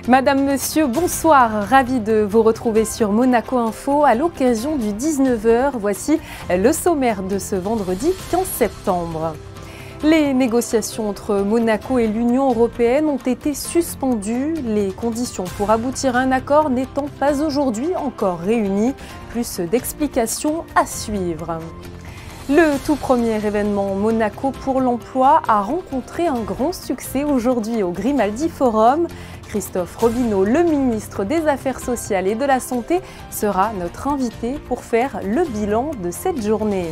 Madame, Monsieur, bonsoir. Ravi de vous retrouver sur Monaco Info à l'occasion du 19h. Voici le sommaire de ce vendredi 15 septembre. Les négociations entre Monaco et l'Union européenne ont été suspendues, les conditions pour aboutir à un accord n'étant pas aujourd'hui encore réunies. Plus d'explications à suivre. Le tout premier événement Monaco pour l'emploi a rencontré un grand succès aujourd'hui au Grimaldi Forum. Christophe Robineau, le ministre des Affaires sociales et de la Santé, sera notre invité pour faire le bilan de cette journée.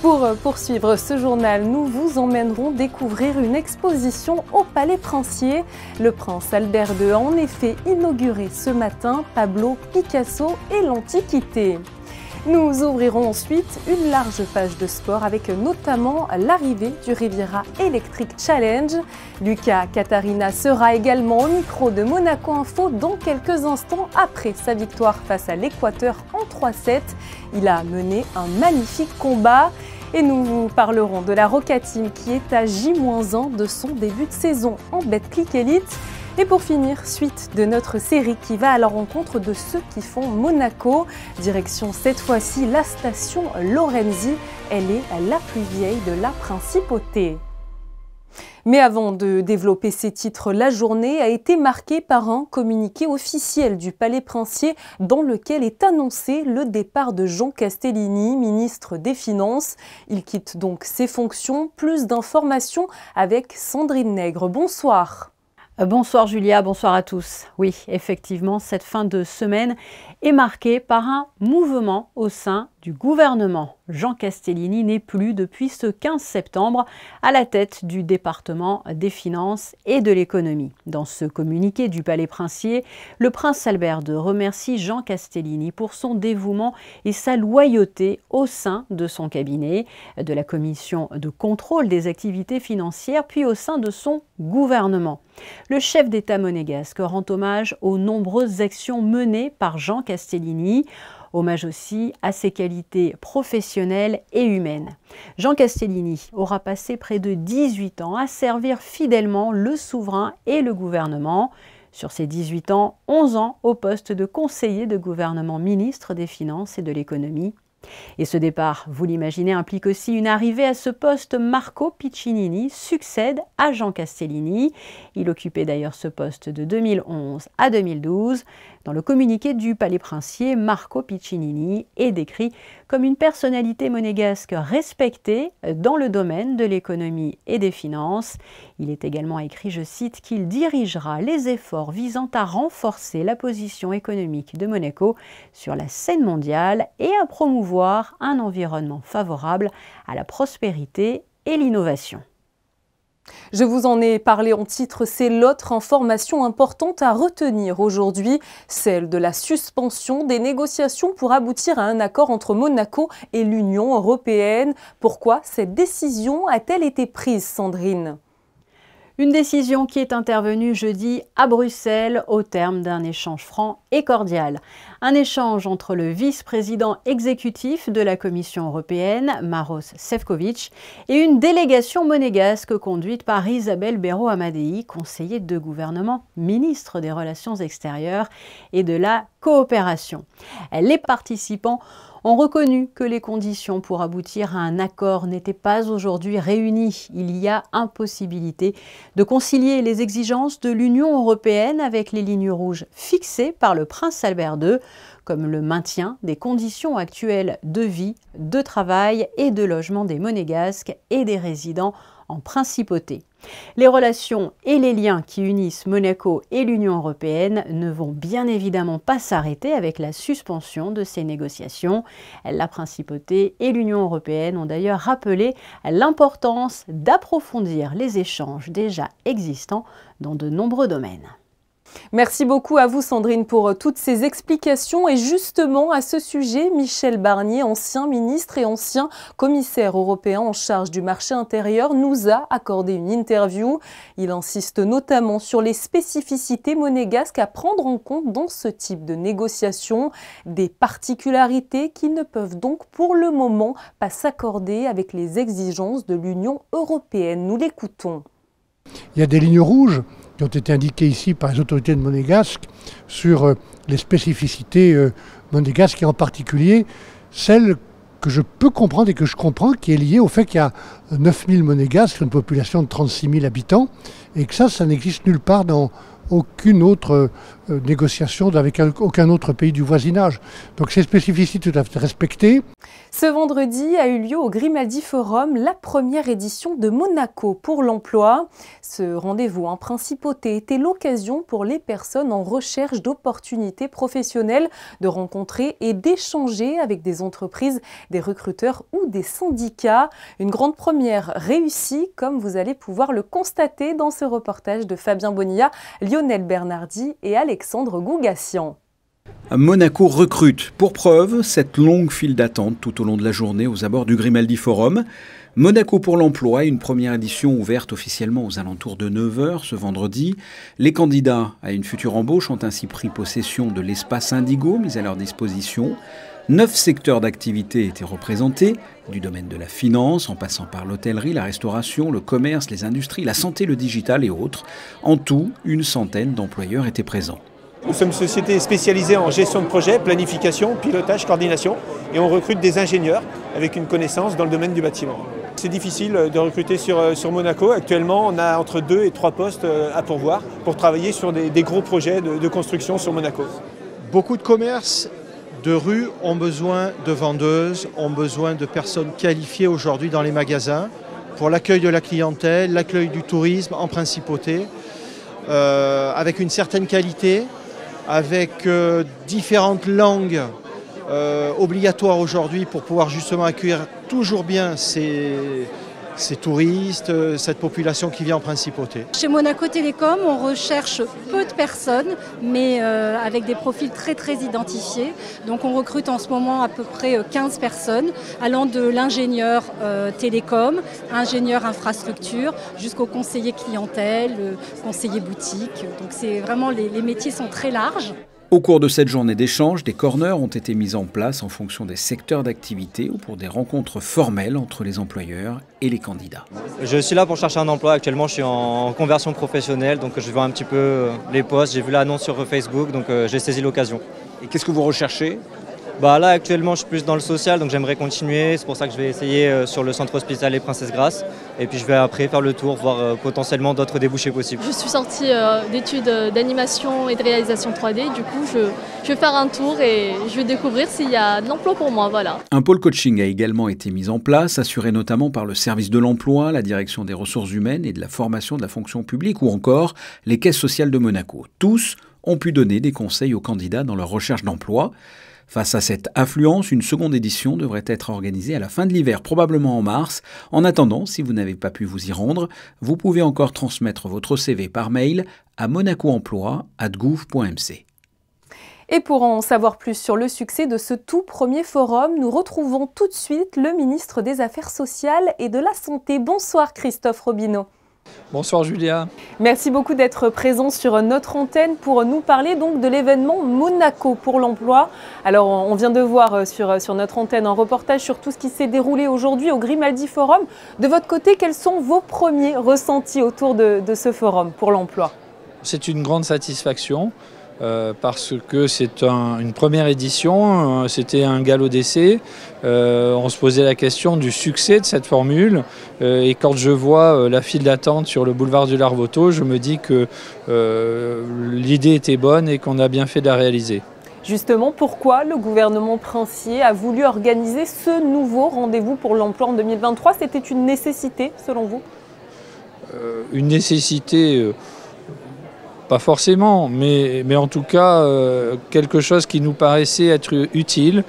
Pour poursuivre ce journal, nous vous emmènerons découvrir une exposition au Palais Princier. Le prince Albert II a en effet inauguré ce matin Pablo Picasso et l'Antiquité. Nous ouvrirons ensuite une large page de sport avec notamment l'arrivée du Riviera Electric Challenge. Lucas Catarina sera également au micro de Monaco Info dans quelques instants après sa victoire face à l'Équateur en 3-7. Il a mené un magnifique combat. Et nous vous parlerons de la Roca Team qui est à J-1 de son début de saison en Betclic Elite. Et pour finir, suite de notre série qui va à la rencontre de ceux qui font Monaco. Direction cette fois-ci la station Lorenzi. Elle est la plus vieille de la principauté. Mais avant de développer ces titres, la journée a été marquée par un communiqué officiel du Palais Princier dans lequel est annoncé le départ de Jean Castellini, ministre des Finances. Il quitte donc ses fonctions. Plus d'informations avec Sandrine Nègre. Bonsoir. Bonsoir Julia, bonsoir à tous. Oui, effectivement, cette fin de semaine est marquée par un mouvement au sein du gouvernement. Jean Castellini n'est plus depuis ce 15 septembre à la tête du département des finances et de l'économie. Dans ce communiqué du Palais Princier, le prince Albert II remercie Jean Castellini pour son dévouement et sa loyauté au sein de son cabinet, de la commission de contrôle des activités financières, puis au sein de son gouvernement. Le chef d'État monégasque rend hommage aux nombreuses actions menées par Jean Castellini, hommage aussi à ses qualités professionnelles et humaines. Jean Castellini aura passé près de 18 ans à servir fidèlement le souverain et le gouvernement. Sur ces 18 ans, 11 ans au poste de conseiller de gouvernement ministre des Finances et de l'économie. Et ce départ, vous l'imaginez, implique aussi une arrivée à ce poste. Marco Piccinini succède à Jean Castellini. Il occupait d'ailleurs ce poste de 2011 à 2012. Dans le communiqué du Palais Princier, Marco Piccinini est décrit comme une personnalité monégasque respectée dans le domaine de l'économie et des finances. Il est également écrit, je cite, qu'il dirigera les efforts visant à renforcer la position économique de Monaco sur la scène mondiale et à promouvoir un environnement favorable à la prospérité et l'innovation. Je vous en ai parlé en titre, c'est l'autre information importante à retenir aujourd'hui, celle de la suspension des négociations pour aboutir à un accord entre Monaco et l'Union européenne. Pourquoi cette décision a-t-elle été prise, Sandrine ? Une décision qui est intervenue jeudi à Bruxelles au terme d'un échange franc et cordial. Un échange entre le vice-président exécutif de la Commission européenne, Maroš Šefčovič, et une délégation monégasque conduite par Isabelle Béraud Amadei, conseillère de gouvernement, ministre des Relations extérieures et de la coopération. Les participants ont reconnu que les conditions pour aboutir à un accord n'étaient pas aujourd'hui réunies. Il y a impossibilité de concilier les exigences de l'Union européenne avec les lignes rouges fixées par le prince Albert II, comme le maintien des conditions actuelles de vie, de travail et de logement des Monégasques et des résidents en principauté. Les relations et les liens qui unissent Monaco et l'Union européenne ne vont bien évidemment pas s'arrêter avec la suspension de ces négociations. La principauté et l'Union européenne ont d'ailleurs rappelé l'importance d'approfondir les échanges déjà existants dans de nombreux domaines. Merci beaucoup à vous Sandrine pour toutes ces explications et justement à ce sujet, Michel Barnier, ancien ministre et ancien commissaire européen en charge du marché intérieur, nous a accordé une interview. Il insiste notamment sur les spécificités monégasques à prendre en compte dans ce type de négociations, des particularités qui ne peuvent donc pour le moment pas s'accorder avec les exigences de l'Union européenne. Nous l'écoutons. Il y a des lignes rouges qui ont été indiquées ici par les autorités de Monégasque sur les spécificités monégasques et en particulier celle que je peux comprendre et que je comprends qui est liée au fait qu'il y a 9000 Monégasques sur une population de 36 000 habitants et que ça n'existe nulle part dans aucune autre négociation avec aucun autre pays du voisinage. Donc ces spécificités tout à fait respectées. Ce vendredi a eu lieu au Grimaldi Forum la première édition de Monaco pour l'emploi. Ce rendez-vous en principauté était l'occasion pour les personnes en recherche d'opportunités professionnelles de rencontrer et d'échanger avec des entreprises, des recruteurs ou des syndicats. Une grande première réussie, comme vous allez pouvoir le constater dans ce reportage de Fabien Bonilla, Lionel Bernardi et Alexandre Gougassian. Monaco recrute. Pour preuve, cette longue file d'attente tout au long de la journée aux abords du Grimaldi Forum. Monaco pour l'emploi, une première édition ouverte officiellement aux alentours de 9h ce vendredi. Les candidats à une future embauche ont ainsi pris possession de l'espace Indigo mis à leur disposition. 9 secteurs d'activité étaient représentés, du domaine de la finance, en passant par l'hôtellerie, la restauration, le commerce, les industries, la santé, le digital et autres. En tout, une centaine d'employeurs étaient présents. Nous sommes une société spécialisée en gestion de projet, planification, pilotage, coordination et on recrute des ingénieurs avec une connaissance dans le domaine du bâtiment. C'est difficile de recruter sur Monaco. Actuellement, on a entre 2 et 3 postes à pourvoir pour travailler sur des gros projets de construction sur Monaco. Beaucoup de commerces de rue ont besoin de vendeuses, ont besoin de personnes qualifiées aujourd'hui dans les magasins pour l'accueil de la clientèle, l'accueil du tourisme en principauté, avec une certaine qualité, avec différentes langues obligatoires aujourd'hui pour pouvoir justement accueillir toujours bien ces touristes, cette population qui vient en principauté. Chez Monaco Télécom, on recherche peu de personnes, mais avec des profils très identifiés. Donc on recrute en ce moment à peu près 15 personnes, allant de l'ingénieur télécom, ingénieur infrastructure, jusqu'au conseiller clientèle, conseiller boutique. Donc c'est vraiment, les métiers sont très larges. Au cours de cette journée d'échange, des corners ont été mis en place en fonction des secteurs d'activité ou pour des rencontres formelles entre les employeurs et les candidats. Je suis là pour chercher un emploi. Actuellement, je suis en conversion professionnelle, donc je vois un petit peu les postes. J'ai vu l'annonce sur Facebook, donc j'ai saisi l'occasion. Et qu'est-ce que vous recherchez ? Là, actuellement, je suis plus dans le social, donc j'aimerais continuer. C'est pour ça que je vais essayer sur le centre hospitalier Princesse Grasse. Et puis je vais après faire le tour, voir potentiellement d'autres débouchés possibles. Je suis sortie d'études d'animation et de réalisation 3D. Du coup, je vais faire un tour et je vais découvrir s'il y a de l'emploi pour moi. Voilà. Un pôle coaching a également été mis en place, assuré notamment par le service de l'emploi, la direction des ressources humaines et de la formation de la fonction publique ou encore les caisses sociales de Monaco. Tous ont pu donner des conseils aux candidats dans leur recherche d'emploi. Face à cette affluence, une seconde édition devrait être organisée à la fin de l'hiver, probablement en mars. En attendant, si vous n'avez pas pu vous y rendre, vous pouvez encore transmettre votre CV par mail à monacoemploi@gouv.mc. Et pour en savoir plus sur le succès de ce tout premier forum, nous retrouvons tout de suite le ministre des Affaires sociales et de la Santé. Bonsoir Christophe Robineau. Bonsoir Julia. Merci beaucoup d'être présent sur notre antenne pour nous parler donc de l'événement Monaco pour l'emploi. Alors on vient de voir sur notre antenne un reportage sur tout ce qui s'est déroulé aujourd'hui au Grimaldi Forum. De votre côté, quels sont vos premiers ressentis autour de ce forum pour l'emploi ? C'est une grande satisfaction. Parce que c'est une première édition, c'était un galop d'essai. On se posait la question du succès de cette formule. Et quand je vois la file d'attente sur le boulevard du Larvoto, je me dis que l'idée était bonne et qu'on a bien fait de la réaliser. Justement, pourquoi le gouvernement princier a voulu organiser ce nouveau rendez-vous pour l'emploi en 2023 ? C'était une nécessité, selon vous ? Une nécessité... Pas forcément, mais en tout cas, quelque chose qui nous paraissait être utile.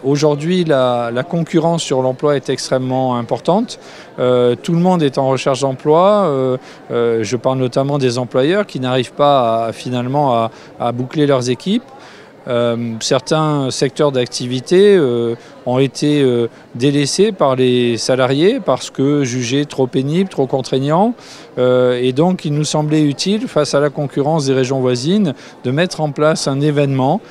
Aujourd'hui, la concurrence sur l'emploi est extrêmement importante. Tout le monde est en recherche d'emploi. Je parle notamment des employeurs qui n'arrivent pas à boucler leurs équipes. Certains secteurs d'activité ont été délaissés par les salariés parce que jugés trop pénibles, trop contraignants. Et donc il nous semblait utile, face à la concurrence des régions voisines, de mettre en place un événement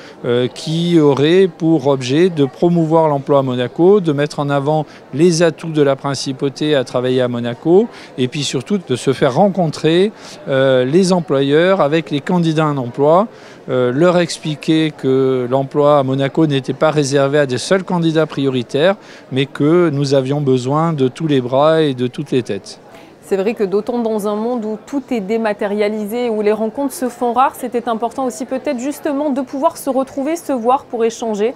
qui aurait pour objet de promouvoir l'emploi à Monaco, de mettre en avant les atouts de la principauté à travailler à Monaco, et puis surtout de se faire rencontrer les employeurs avec les candidats à un emploi, leur expliquer que l'emploi à Monaco n'était pas réservé à des seuls candidats prioritaires, mais que nous avions besoin de tous les bras et de toutes les têtes. C'est vrai que d'autant dans un monde où tout est dématérialisé, où les rencontres se font rares, c'était important aussi peut-être justement de pouvoir se retrouver, se voir pour échanger.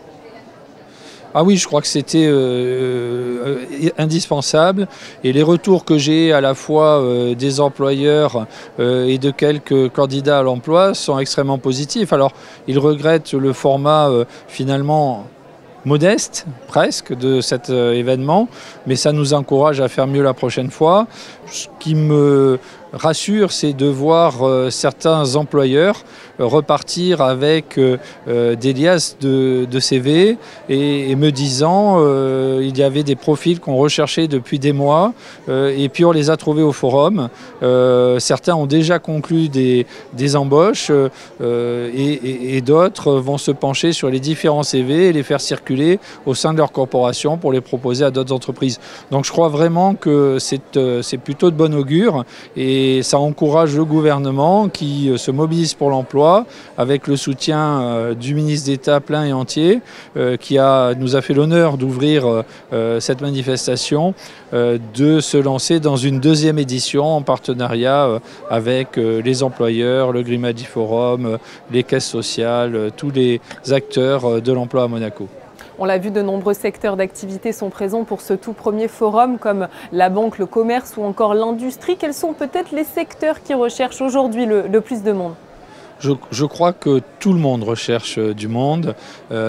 Ah oui, je crois que c'était indispensable, et les retours que j'ai à la fois des employeurs et de quelques candidats à l'emploi sont extrêmement positifs. Alors, ils regrettent le format finalement modeste, presque, de cet événement, mais ça nous encourage à faire mieux la prochaine fois. Ce qui me rassure, c'est de voir certains employeurs repartir avec des liasses de CV et me disant il y avait des profils qu'on recherchait depuis des mois et puis on les a trouvés au forum. Certains ont déjà conclu des embauches et d'autres vont se pencher sur les différents CV et les faire circuler au sein de leur corporation pour les proposer à d'autres entreprises. Donc je crois vraiment que c'est plutôt de bon augure, et ça encourage le gouvernement qui se mobilise pour l'emploi avec le soutien du ministre d'État plein et entier qui nous a fait l'honneur d'ouvrir cette manifestation, de se lancer dans une deuxième édition en partenariat avec les employeurs, le Grimaldi Forum, les caisses sociales, tous les acteurs de l'emploi à Monaco. On l'a vu, de nombreux secteurs d'activité sont présents pour ce tout premier forum, comme la banque, le commerce ou encore l'industrie. Quels sont peut-être les secteurs qui recherchent aujourd'hui le plus de monde ? Je crois que tout le monde recherche du monde.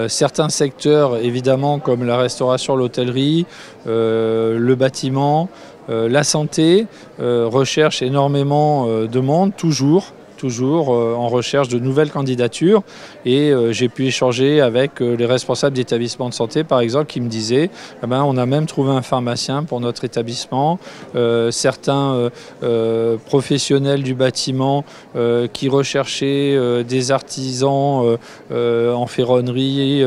Certains secteurs, évidemment, comme la restauration, l'hôtellerie, le bâtiment, la santé, recherchent énormément de monde, toujours en recherche de nouvelles candidatures, et j'ai pu échanger avec les responsables d'établissements de santé par exemple qui me disaient on a même trouvé un pharmacien pour notre établissement, certains professionnels du bâtiment qui recherchaient des artisans en ferronnerie,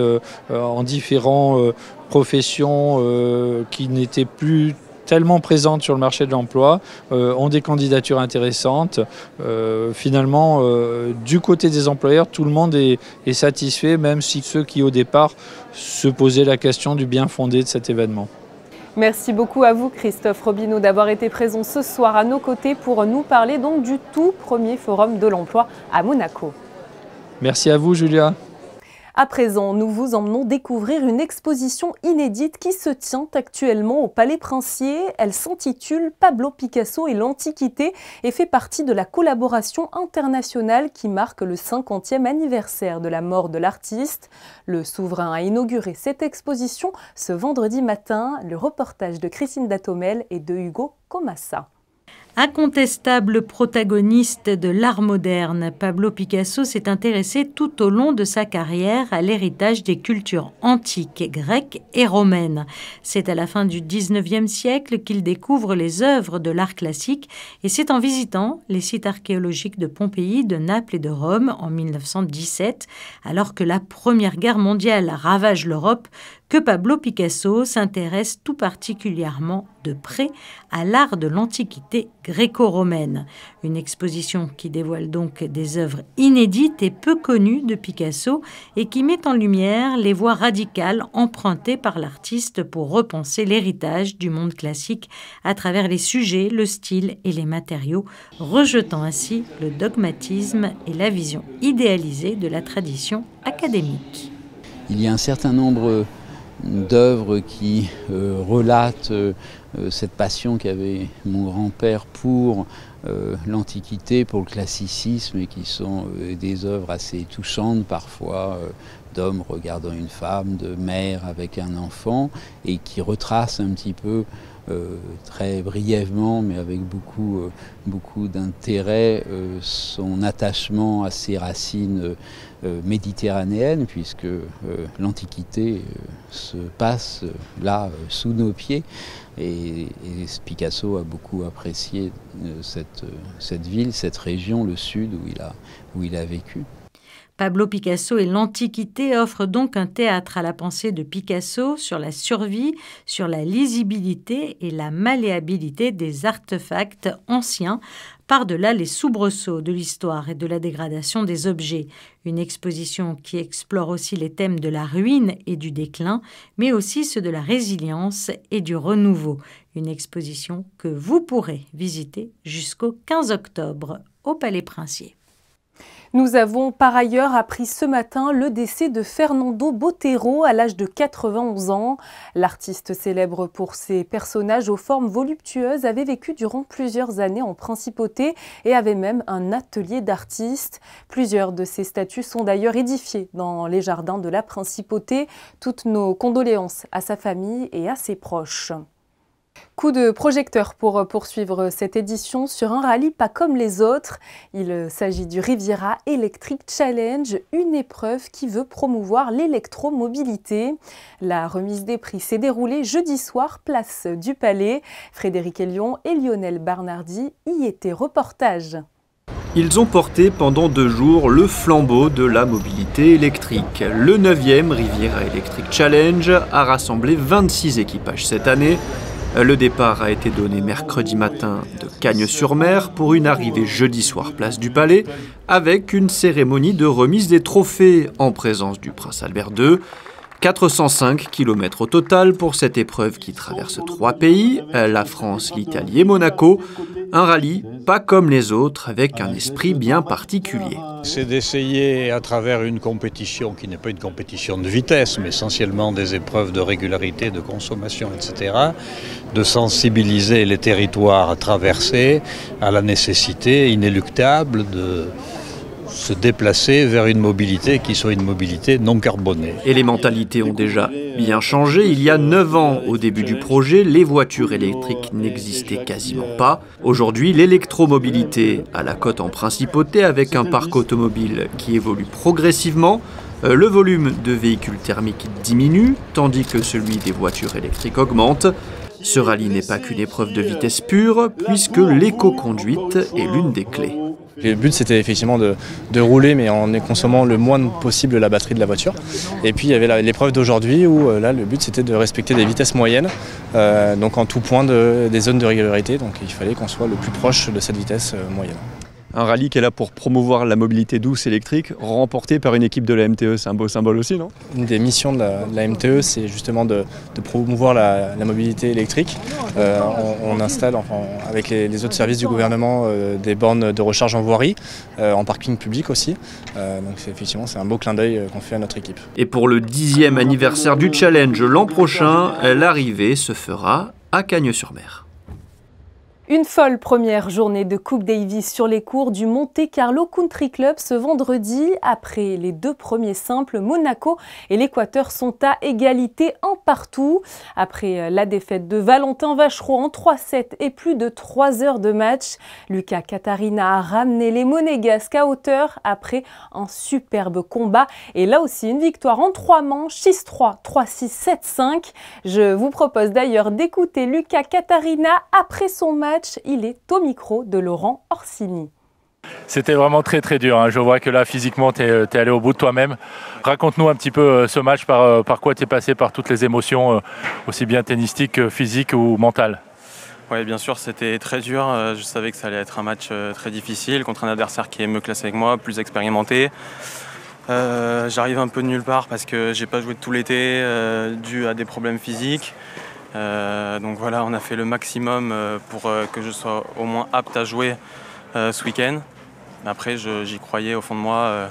en différentes professions qui n'étaient plus tellement présentes sur le marché de l'emploi, ont des candidatures intéressantes. Finalement, du côté des employeurs, tout le monde est satisfait, même si ceux qui au départ se posaient la question du bien fondé de cet événement. Merci beaucoup à vous, Christophe Robineau, d'avoir été présent ce soir à nos côtés pour nous parler donc du tout premier forum de l'emploi à Monaco. Merci à vous, Julia. À présent, nous vous emmenons découvrir une exposition inédite qui se tient actuellement au Palais Princier. Elle s'intitule « Pablo Picasso et l'Antiquité » et fait partie de la collaboration internationale qui marque le 50e anniversaire de la mort de l'artiste. Le souverain a inauguré cette exposition ce vendredi matin. Le reportage de Christine Datomel et de Hugo Comassa. Incontestable protagoniste de l'art moderne, Pablo Picasso s'est intéressé tout au long de sa carrière à l'héritage des cultures antiques, grecques et romaines. C'est à la fin du XIXe siècle qu'il découvre les œuvres de l'art classique, et c'est en visitant les sites archéologiques de Pompéi, de Naples et de Rome en 1917, alors que la Première Guerre mondiale ravage l'Europe, que Pablo Picasso s'intéresse tout particulièrement de près à l'art de l'Antiquité gréco-romaine. Une exposition qui dévoile donc des œuvres inédites et peu connues de Picasso et qui met en lumière les voies radicales empruntées par l'artiste pour repenser l'héritage du monde classique à travers les sujets, le style et les matériaux, rejetant ainsi le dogmatisme et la vision idéalisée de la tradition académique. Il y a un certain nombre d'œuvres qui relatent cette passion qu'avait mon grand-père pour l'Antiquité, pour le classicisme, et qui sont des œuvres assez touchantes parfois, d'hommes regardant une femme, de mères avec un enfant, et qui retracent un petit peu très brièvement, mais avec beaucoup d'intérêt, son attachement à ses racines méditerranéennes, puisque l'Antiquité se passe là, sous nos pieds. Et Picasso a beaucoup apprécié cette ville, cette région, le sud où il a vécu. Pablo Picasso et l'Antiquité offrent donc un théâtre à la pensée de Picasso sur la survie, sur la lisibilité et la malléabilité des artefacts anciens, par-delà les soubresauts de l'histoire et de la dégradation des objets. Une exposition qui explore aussi les thèmes de la ruine et du déclin, mais aussi ceux de la résilience et du renouveau. Une exposition que vous pourrez visiter jusqu'au 15 octobre au Palais Princier. Nous avons par ailleurs appris ce matin le décès de Fernando Botero à l'âge de 91 ans. L'artiste célèbre pour ses personnages aux formes voluptueuses avait vécu durant plusieurs années en principauté et avait même un atelier d'artistes. Plusieurs de ses statues sont d'ailleurs édifiées dans les jardins de la principauté. Toutes nos condoléances à sa famille et à ses proches. Coup de projecteur pour poursuivre cette édition sur un rallye pas comme les autres. Il s'agit du Riviera Electric Challenge, une épreuve qui veut promouvoir l'électromobilité. La remise des prix s'est déroulée jeudi soir, place du Palais. Frédéric Elion et Lionel Barnardi y étaient. Reportage. Ils ont porté pendant 2 jours le flambeau de la mobilité électrique. Le 9e Riviera Electric Challenge a rassemblé 26 équipages cette année. Le départ a été donné mercredi matin de Cagnes-sur-Mer pour une arrivée jeudi soir place du Palais avec une cérémonie de remise des trophées en présence du prince Albert II. 405 km au total pour cette épreuve qui traverse 3 pays, la France, l'Italie et Monaco. Un rallye pas comme les autres, avec un esprit bien particulier. C'est d'essayer à travers une compétition qui n'est pas une compétition de vitesse, mais essentiellement des épreuves de régularité, de consommation, etc., de sensibiliser les territoires à traverser à la nécessité inéluctable de se déplacer vers une mobilité qui soit une mobilité non carbonée. Et les mentalités ont déjà bien changé. Il y a 9 ans, au début du projet, les voitures électriques n'existaient quasiment pas. Aujourd'hui, l'électromobilité a la cote en principauté avec un parc automobile qui évolue progressivement. Le volume de véhicules thermiques diminue, tandis que celui des voitures électriques augmente. Ce rallye n'est pas qu'une épreuve de vitesse pure, puisque l'éco-conduite est l'une des clés. Le but, c'était effectivement de rouler, mais en consommant le moins possible la batterie de la voiture. Et puis, il y avait l'épreuve d'aujourd'hui où là, le but, c'était de respecter des vitesses moyennes, donc en tout point des zones de régularité. Donc, il fallait qu'on soit le plus proche de cette vitesse moyenne. Un rallye qui est là pour promouvoir la mobilité douce électrique, remporté par une équipe de la MTE, c'est un beau symbole aussi, non? Une des missions de la MTE, c'est justement de promouvoir la mobilité électrique. On installe, avec les autres services du gouvernement, des bornes de recharge en voirie, en parking public aussi. Donc effectivement, c'est un beau clin d'œil qu'on fait à notre équipe. Et pour le 10e anniversaire du challenge l'an prochain, l'arrivée se fera à Cagnes-sur-Mer. Une folle première journée de Coupe Davis sur les cours du Monte Carlo Country Club ce vendredi. Après les 2 premiers simples, Monaco et l'Équateur sont à égalité un partout. Après la défaite de Valentin Vachereau en 3-7 et plus de 3 heures de match, Luca Catarina a ramené les Monégasques à hauteur après un superbe combat. Et là aussi, une victoire en 3 manches, 6-3, 3-6, 7-5. Je vous propose d'ailleurs d'écouter Luca Catarina après son match. Il est au micro de Laurent Orsini. C'était vraiment très très dur, hein. Je vois que là physiquement tu es allé au bout de toi-même. Raconte-nous un petit peu ce match, par quoi tu es passé, par toutes les émotions, aussi bien tennistiques, physiques ou mentales. Oui, bien sûr, c'était très dur. Je savais que ça allait être un match très difficile contre un adversaire qui est mieux classé avec moi, plus expérimenté. J'arrive un peu de nulle part parce que j'ai pas joué tout l'été dû à des problèmes physiques. Donc voilà, on a fait le maximum pour que je sois au moins apte à jouer ce week-end. Après, j'y croyais au fond de moi.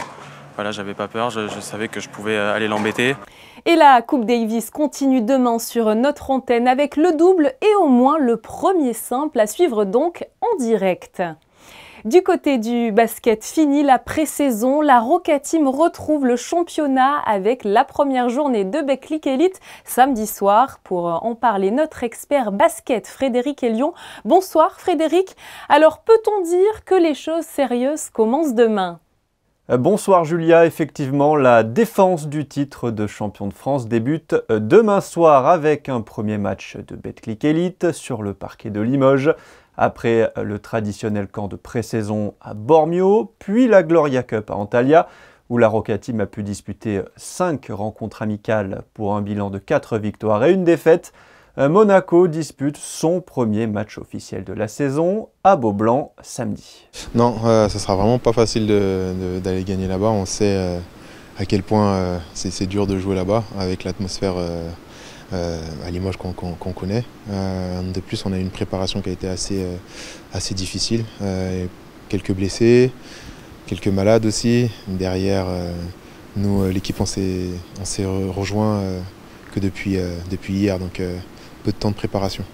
Voilà, j'avais pas peur, je savais que je pouvais aller l'embêter. Et la Coupe Davis continue demain sur notre antenne avec le double et au moins le premier simple à suivre donc en direct. Du côté du basket, fini la pré-saison, la Roca Team retrouve le championnat avec la première journée de Betclic Elite samedi soir. Pour en parler, notre expert basket Frédéric Elion. Bonsoir Frédéric. Alors peut-on dire que les choses sérieuses commencent demain ? Bonsoir Julia, effectivement la défense du titre de champion de France débute demain soir avec un premier match de Betclic Elite sur le parquet de Limoges. Après le traditionnel camp de pré-saison à Bormio, puis la Gloria Cup à Antalya, où la Roca Team a pu disputer 5 rencontres amicales pour un bilan de 4 victoires et 1 défaite. Monaco dispute son premier match officiel de la saison à Beaublanc samedi. Non, ça sera vraiment pas facile d'aller gagner là-bas. On sait à quel point c'est dur de jouer là-bas avec l'atmosphère à Limoges qu'on connaît. De plus, on a une préparation qui a été assez difficile. Quelques blessés, quelques malades aussi. Derrière, nous, l'équipe, on s'est rejoint que depuis hier, donc peu de temps de préparation.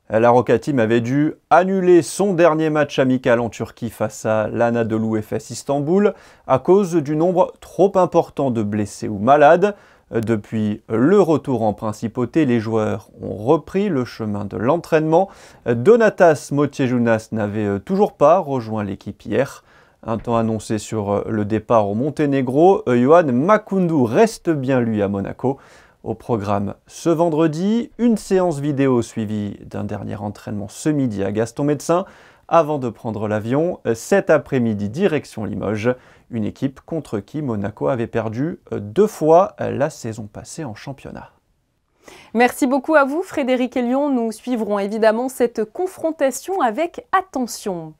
La Roca Team avait dû annuler son dernier match amical en Turquie face à l'Anadolu Efes Istanbul à cause du nombre trop important de blessés ou malades. Depuis le retour en principauté, les joueurs ont repris le chemin de l'entraînement. Donatas Motiejunas n'avait toujours pas rejoint l'équipe hier. Un temps annoncé sur le départ au Monténégro, Ioan Makundu reste bien lui à Monaco. Au programme ce vendredi, une séance vidéo suivie d'un dernier entraînement ce midi à Gaston-Médecin avant de prendre l'avion cet après-midi direction Limoges, une équipe contre qui Monaco avait perdu 2 fois la saison passée en championnat. Merci beaucoup à vous Frédéric Elion. Nous suivrons évidemment cette confrontation avec attention.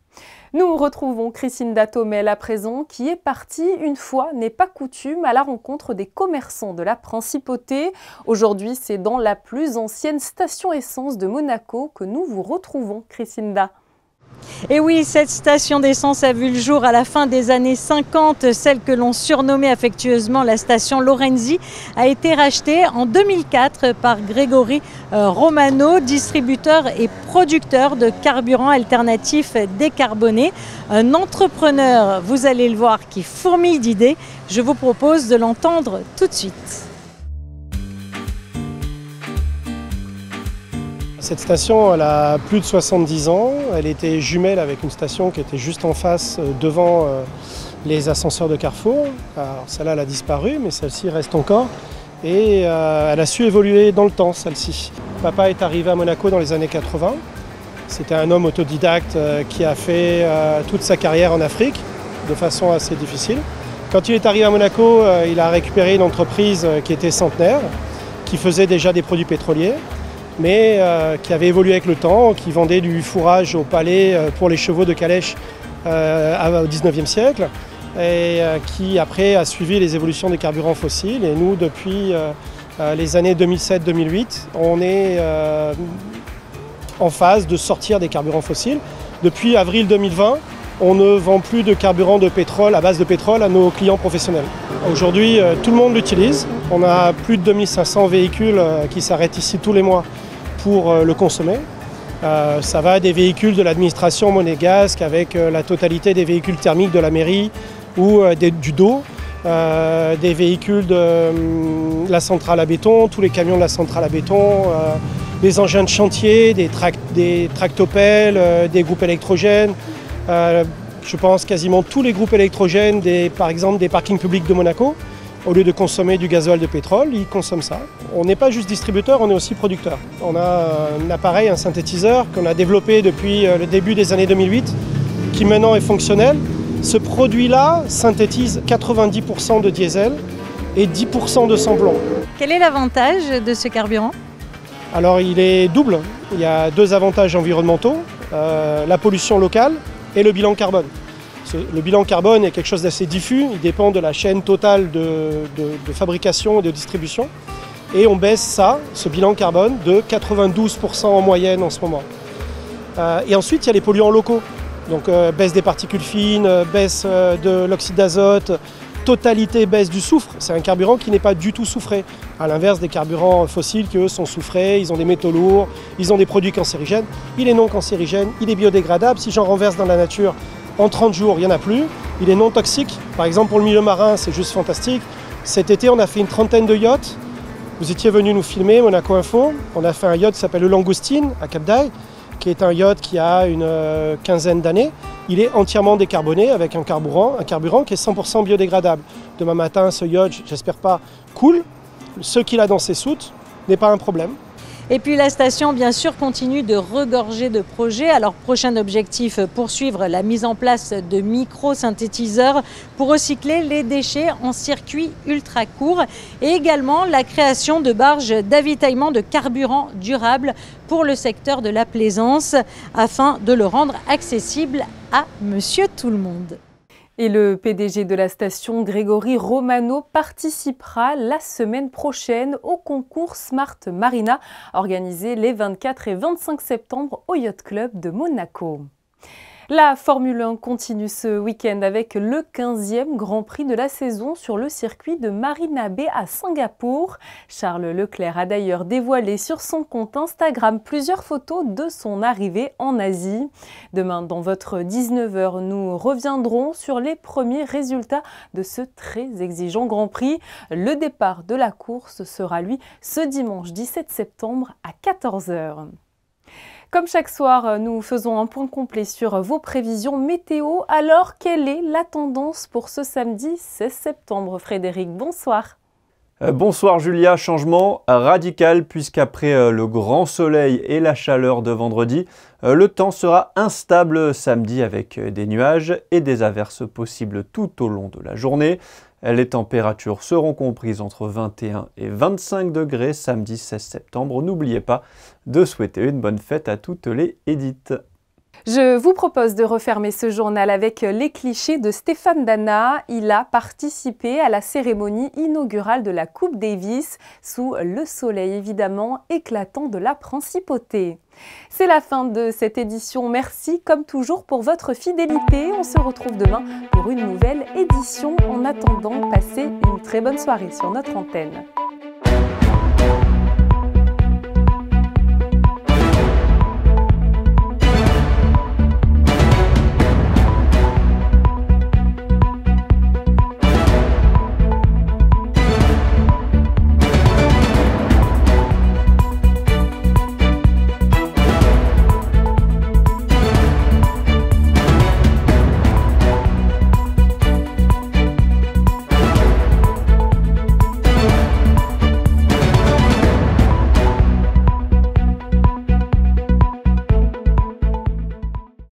Nous retrouvons Christine Datomel à présent qui est partie, une fois n'est pas coutume, à la rencontre des commerçants de la Principauté. Aujourd'hui, c'est dans la plus ancienne station essence de Monaco que nous vous retrouvons, Christine. Et oui, cette station d'essence a vu le jour à la fin des années 50. Celle que l'on surnommait affectueusement la station Lorenzi a été rachetée en 2004 par Grégory Romano, distributeur et producteur de carburants alternatifs décarbonés. Un entrepreneur, vous allez le voir, qui fourmille d'idées. Je vous propose de l'entendre tout de suite. Cette station, elle a plus de 70 ans. Elle était jumelle avec une station qui était juste en face, devant les ascenseurs de Carrefour. Alors celle-là, elle a disparu, mais celle-ci reste encore. Et elle a su évoluer dans le temps, celle-ci. Papa est arrivé à Monaco dans les années 80. C'était un homme autodidacte qui a fait toute sa carrière en Afrique, de façon assez difficile. Quand il est arrivé à Monaco, il a récupéré une entreprise qui était centenaire, qui faisait déjà des produits pétroliers, mais qui avait évolué avec le temps, qui vendait du fourrage au palais pour les chevaux de calèche au XIXe siècle, et qui après a suivi les évolutions des carburants fossiles. Et nous, depuis les années 2007-2008, on est en phase de sortir des carburants fossiles. Depuis avril 2020, on ne vend plus de carburant de pétrole, à base de pétrole, à nos clients professionnels. Aujourd'hui, tout le monde l'utilise. On a plus de 2500 véhicules qui s'arrêtent ici tous les mois pour le consommer. Ça va des véhicules de l'administration monégasque avec la totalité des véhicules thermiques de la mairie ou du DO, des véhicules de la centrale à béton, tous les camions de la centrale à béton, des engins de chantier, des tractopelles, des groupes électrogènes. Je pense quasiment tous les groupes électrogènes, par exemple des parkings publics de Monaco. Au lieu de consommer du gasoil de pétrole, ils consomment ça. On n'est pas juste distributeur, on est aussi producteur. On a un appareil, un synthétiseur qu'on a développé depuis le début des années 2008, qui maintenant est fonctionnel. Ce produit-là synthétise 90% de diesel et 10% de sans-plomb. Quel est l'avantage de ce carburant? Alors il est double. Il y a 2 avantages environnementaux, la pollution locale et le bilan carbone. Le bilan carbone est quelque chose d'assez diffus, il dépend de la chaîne totale de fabrication et de distribution. Et on baisse ce bilan carbone, de 92% en moyenne en ce moment. Et ensuite, il y a les polluants locaux. Donc baisse des particules fines, baisse de l'oxyde d'azote, totalité baisse du soufre. C'est un carburant qui n'est pas du tout soufré, à l'inverse des carburants fossiles qui eux sont soufrés, ils ont des métaux lourds, ils ont des produits cancérigènes. Il est non cancérigène, il est biodégradable. Si j'en renverse dans la nature, En 30 jours, il n'y en a plus. Il est non toxique. Par exemple, pour le milieu marin, c'est juste fantastique. Cet été, on a fait une 30aine de yachts. Vous étiez venu nous filmer, Monaco Info. On a fait un yacht qui s'appelle le Langoustine à Cap d'Aille, qui est un yacht qui a une quinzaine d'années. Il est entièrement décarboné avec un carburant qui est 100% biodégradable. Demain matin, ce yacht, j'espère pas, coule. Ce qu'il a dans ses soutes n'est pas un problème. Et puis la station, bien sûr, continue de regorger de projets. Alors, prochain objectif, poursuivre la mise en place de micro-synthétiseurs pour recycler les déchets en circuit ultra court. Et également la création de barges d'avitaillement de carburant durable pour le secteur de la plaisance, afin de le rendre accessible à Monsieur Tout-le-Monde. Et le PDG de la station, Grégory Romano, participera la semaine prochaine au concours Smart Marina, organisé les 24 et 25 septembre au Yacht Club de Monaco. La Formule 1 continue ce week-end avec le 15e Grand Prix de la saison sur le circuit de Marina Bay à Singapour. Charles Leclerc a d'ailleurs dévoilé sur son compte Instagram plusieurs photos de son arrivée en Asie. Demain, dans votre 19h, nous reviendrons sur les premiers résultats de ce très exigeant Grand Prix. Le départ de la course sera, lui, ce dimanche 17 septembre à 14h. Comme chaque soir, nous faisons un point complet sur vos prévisions météo. Alors, quelle est la tendance pour ce samedi 16 septembre? Frédéric, bonsoir. Bonsoir Julia, changement radical puisqu'après le grand soleil et la chaleur de vendredi, le temps sera instable samedi avec des nuages et des averses possibles tout au long de la journée. Les températures seront comprises entre 21 et 25 degrés samedi 16 septembre. N'oubliez pas de souhaiter une bonne fête à toutes les Édith. Je vous propose de refermer ce journal avec les clichés de Stéphane Dana. Il a participé à la cérémonie inaugurale de la Coupe Davis sous le soleil évidemment éclatant de la principauté. C'est la fin de cette édition. Merci comme toujours pour votre fidélité. On se retrouve demain pour une nouvelle édition. En attendant, passez une très bonne soirée sur notre antenne.